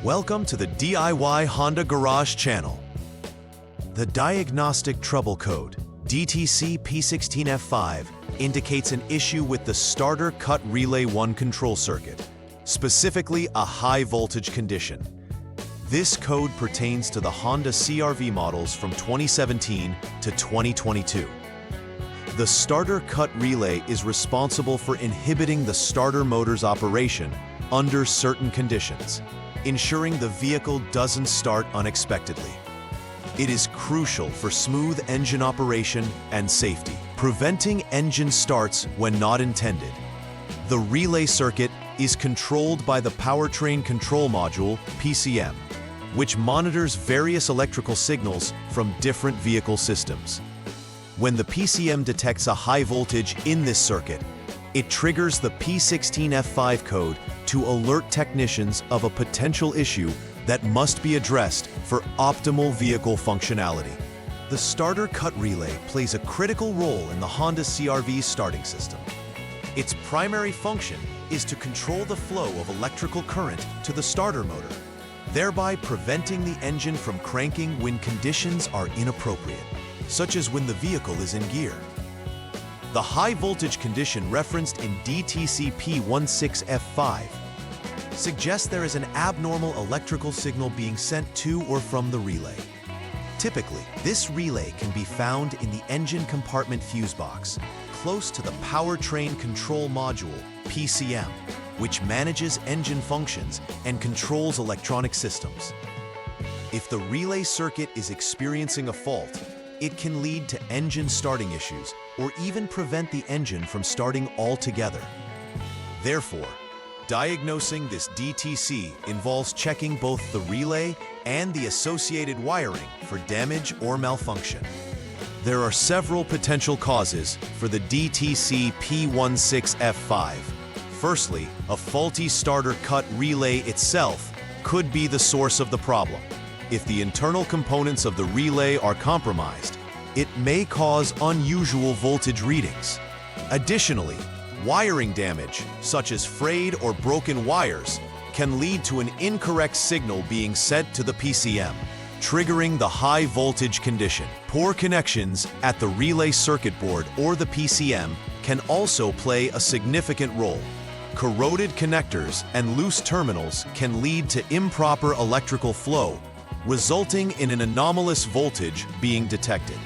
Welcome to the DIY Honda Garage channel. The Diagnostic Trouble Code, DTC P16F5, indicates an issue with the starter cut relay 1 control circuit, specifically a high voltage condition. This code pertains to the Honda CRV models from 2017 to 2022. The starter cut relay is responsible for inhibiting the starter motor's operation under certain conditions, ensuring the vehicle doesn't start unexpectedly. It is crucial for smooth engine operation and safety, preventing engine starts when not intended. The relay circuit is controlled by the Powertrain Control Module, PCM, which monitors various electrical signals from different vehicle systems. When the PCM detects a high voltage in this circuit, it triggers the P16F5 code to alert technicians of a potential issue that must be addressed for optimal vehicle functionality. The starter cut relay plays a critical role in the Honda CRV's starting system. Its primary function is to control the flow of electrical current to the starter motor, thereby preventing the engine from cranking when conditions are inappropriate, such as when the vehicle is in gear. The high voltage condition referenced in DTC P16F5 suggests there is an abnormal electrical signal being sent to or from the relay. Typically, this relay can be found in the engine compartment fuse box, close to the Powertrain Control Module, PCM, which manages engine functions and controls electronic systems. If the relay circuit is experiencing a fault, it can lead to engine starting issues or even prevent the engine from starting altogether. Therefore, diagnosing this DTC involves checking both the relay and the associated wiring for damage or malfunction. There are several potential causes for the DTC P16F5. Firstly, a faulty starter cut relay itself could be the source of the problem. If the internal components of the relay are compromised, it may cause unusual voltage readings. Additionally, wiring damage, such as frayed or broken wires, can lead to an incorrect signal being sent to the PCM, triggering the high voltage condition. Poor connections at the relay circuit board or the PCM can also play a significant role. Corroded connectors and loose terminals can lead to improper electrical flow, resulting in an anomalous voltage being detected.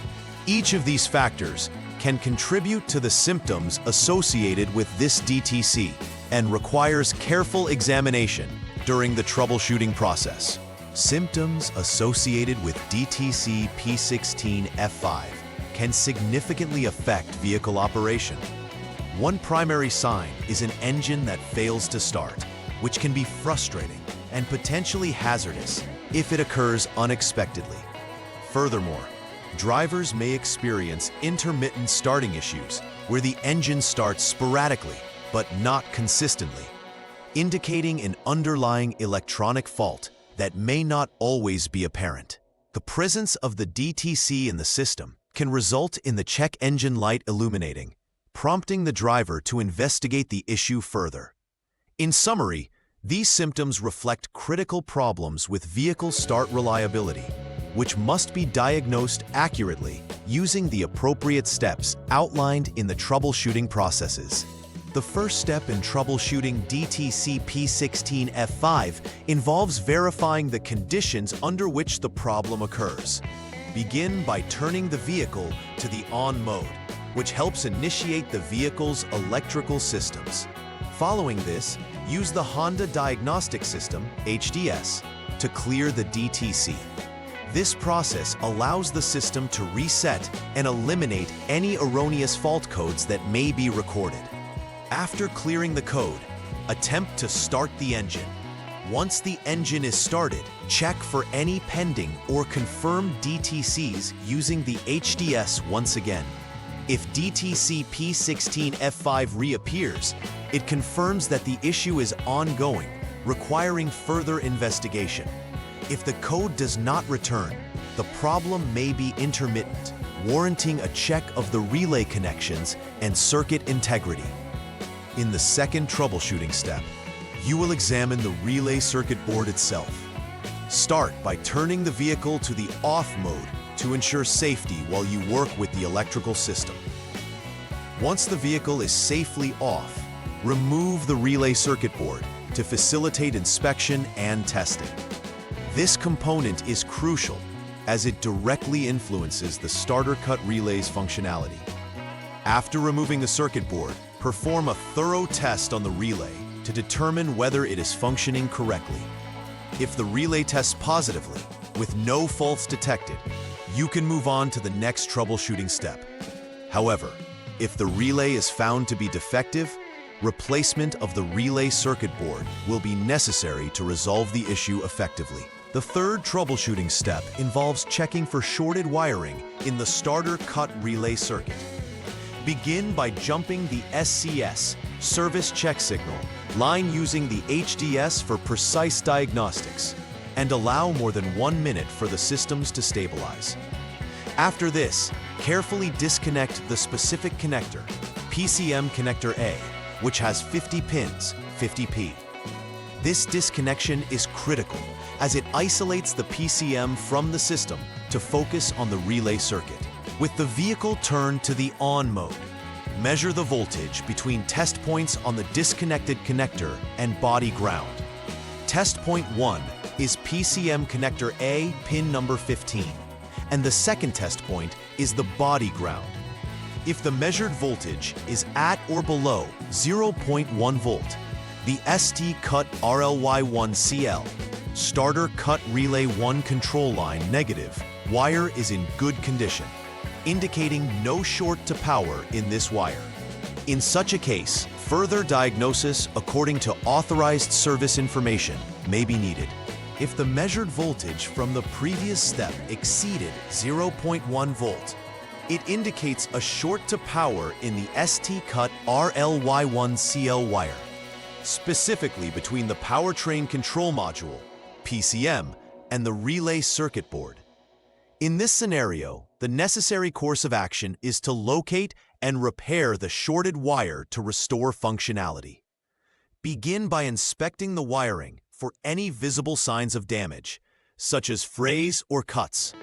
Each of these factors can contribute to the symptoms associated with this DTC and requires careful examination during the troubleshooting process. Symptoms associated with DTC P16F5 can significantly affect vehicle operation. One primary sign is an engine that fails to start, which can be frustrating and potentially hazardous if it occurs unexpectedly. Furthermore, drivers may experience intermittent starting issues where the engine starts sporadically but not consistently, indicating an underlying electronic fault that may not always be apparent. The presence of the DTC in the system can result in the check engine light illuminating, prompting the driver to investigate the issue further. In summary, these symptoms reflect critical problems with vehicle start reliability, which must be diagnosed accurately using the appropriate steps outlined in the troubleshooting processes. The first step in troubleshooting DTC P16F5 involves verifying the conditions under which the problem occurs. Begin by turning the vehicle to the on mode, which helps initiate the vehicle's electrical systems. Following this, use the Honda Diagnostic System, HDS, to clear the DTC. This process allows the system to reset and eliminate any erroneous fault codes that may be recorded. After clearing the code, attempt to start the engine. Once the engine is started, check for any pending or confirmed DTCs using the HDS once again. If DTC P16F5 reappears, it confirms that the issue is ongoing, requiring further investigation. If the code does not return, the problem may be intermittent, warranting a check of the relay connections and circuit integrity. In the second troubleshooting step, you will examine the relay circuit board itself. Start by turning the vehicle to the off mode to ensure safety while you work with the electrical system. Once the vehicle is safely off, remove the relay circuit board to facilitate inspection and testing. This component is crucial as it directly influences the starter cut relay's functionality. After removing the circuit board, perform a thorough test on the relay to determine whether it is functioning correctly. If the relay tests positively, with no faults detected, you can move on to the next troubleshooting step. However, if the relay is found to be defective, replacement of the relay circuit board will be necessary to resolve the issue effectively. The third troubleshooting step involves checking for shorted wiring in the starter cut relay circuit. Begin by jumping the SCS, service check signal, line using the HDS for precise diagnostics, and allow more than 1 minute for the systems to stabilize. After this, carefully disconnect the specific connector, PCM connector A, which has 50 pins, 50P. This disconnection is critical as it isolates the PCM from the system to focus on the relay circuit. With the vehicle turned to the on mode, measure the voltage between test points on the disconnected connector and body ground. Test point 1 is PCM connector A, pin number 15, and the second test point is the body ground. If the measured voltage is at or below 0.1 volt, the ST cut RLY1CL, starter cut relay 1 control line negative, wire is in good condition, indicating no short to power in this wire. In such a case, further diagnosis according to authorized service information may be needed. If the measured voltage from the previous step exceeded 0.1 volt, it indicates a short to power in the ST cut RLY1CL wire, specifically between the powertrain control module, PCM, and the relay circuit board. In this scenario, the necessary course of action is to locate and repair the shorted wire to restore functionality. Begin by inspecting the wiring for any visible signs of damage, such as frays or cuts.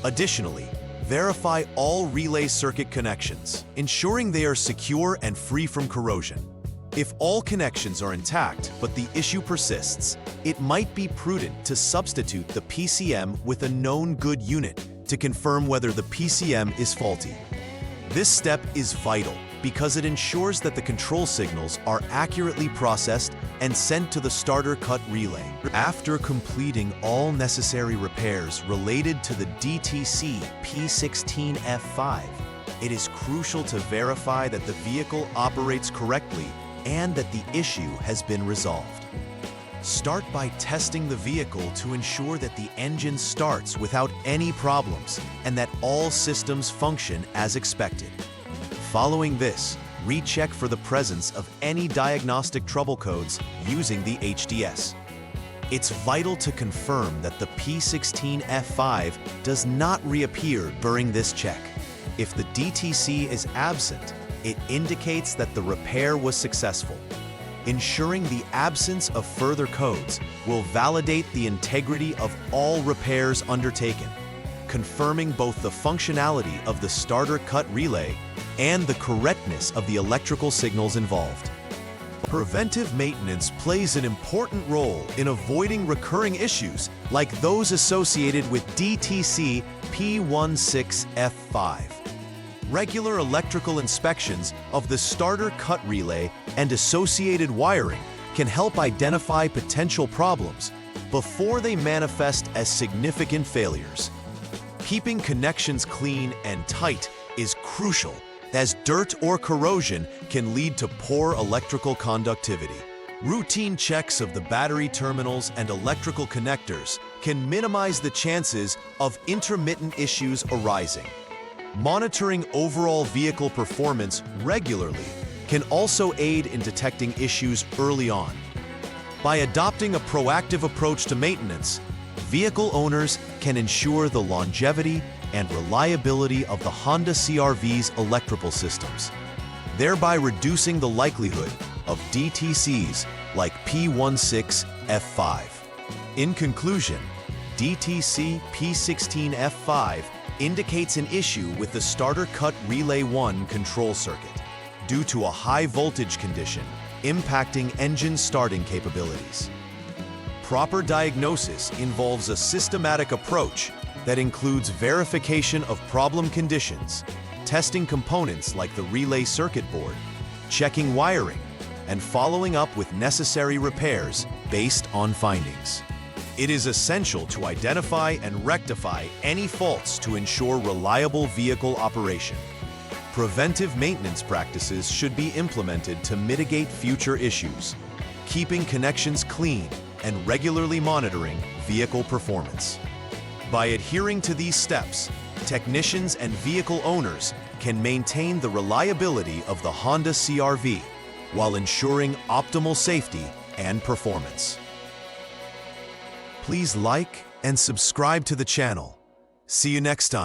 Additionally, verify all relay circuit connections, ensuring they are secure and free from corrosion. If all connections are intact but the issue persists, it might be prudent to substitute the PCM with a known good unit to confirm whether the PCM is faulty. This step is vital because it ensures that the control signals are accurately processed and sent to the starter cut relay. After completing all necessary repairs related to the DTC P16F5, it is crucial to verify that the vehicle operates correctly and that the issue has been resolved. Start by testing the vehicle to ensure that the engine starts without any problems and that all systems function as expected. Following this, recheck for the presence of any diagnostic trouble codes using the HDS. It's vital to confirm that the P16F5 does not reappear during this check. If the DTC is absent, it indicates that the repair was successful. Ensuring the absence of further codes will validate the integrity of all repairs undertaken, confirming both the functionality of the starter cut relay and the correctness of the electrical signals involved. Preventive maintenance plays an important role in avoiding recurring issues like those associated with DTC P16F5. Regular electrical inspections of the starter cut relay and associated wiring can help identify potential problems before they manifest as significant failures. Keeping connections clean and tight is crucial, as dirt or corrosion can lead to poor electrical conductivity. Routine checks of the battery terminals and electrical connectors can minimize the chances of intermittent issues arising. Monitoring overall vehicle performance regularly can also aid in detecting issues early on. By adopting a proactive approach to maintenance, vehicle owners can ensure the longevity and reliability of the Honda CRV's electrical systems, thereby reducing the likelihood of DTCs like P16F5. In conclusion, DTC P16F5 indicates an issue with the starter cut relay 1 control circuit due to a high voltage condition impacting engine starting capabilities. Proper diagnosis involves a systematic approach that includes verification of problem conditions, testing components like the relay circuit board, checking wiring, and following up with necessary repairs based on findings. It is essential to identify and rectify any faults to ensure reliable vehicle operation. Preventive maintenance practices should be implemented to mitigate future issues, keeping connections clean and regularly monitoring vehicle performance. By adhering to these steps, technicians and vehicle owners can maintain the reliability of the Honda CRV while ensuring optimal safety and performance. Please like and subscribe to the channel. See you next time.